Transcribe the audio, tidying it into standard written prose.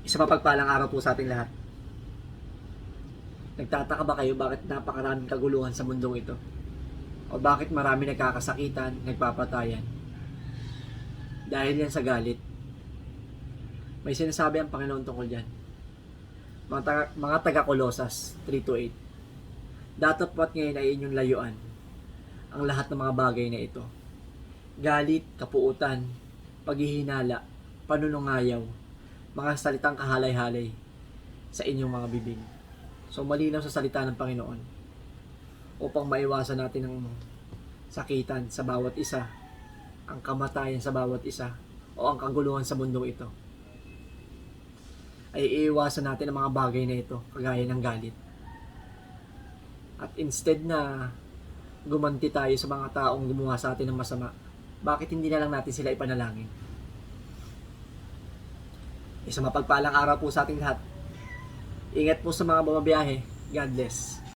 Isa mapagpalang araw po sa ating lahat. Nagtataka ba kayo bakit napakaraming kaguluhan sa mundong ito? O bakit marami nagkakasakitan, nagpapatayan? Dahil yan sa galit. May sinasabi ang Panginoon tungkol dyan. Mga taga-Kolosas 3-8. Datapwat ngayon ay inyong layuan ang lahat ng mga bagay na ito. Galit, kapuutan, paghihinala, panunungayaw, mga salitang kahalay-halay sa inyong mga bibig. So malinaw sa salita ng Panginoon upang maiwasan natin ang sakitan sa bawat isa, ang kamatayan sa bawat isa, o ang kaguluhan sa mundong ito. Ay iiwasan natin ang mga bagay na ito, kagaya ng galit. At instead na gumanti tayo sa mga taong gumawa sa atin ng masama, bakit hindi na lang natin sila ipanalangin? Isang mapagpalang araw po sa ating lahat. Ingat po sa mga bumabiyahe. God bless.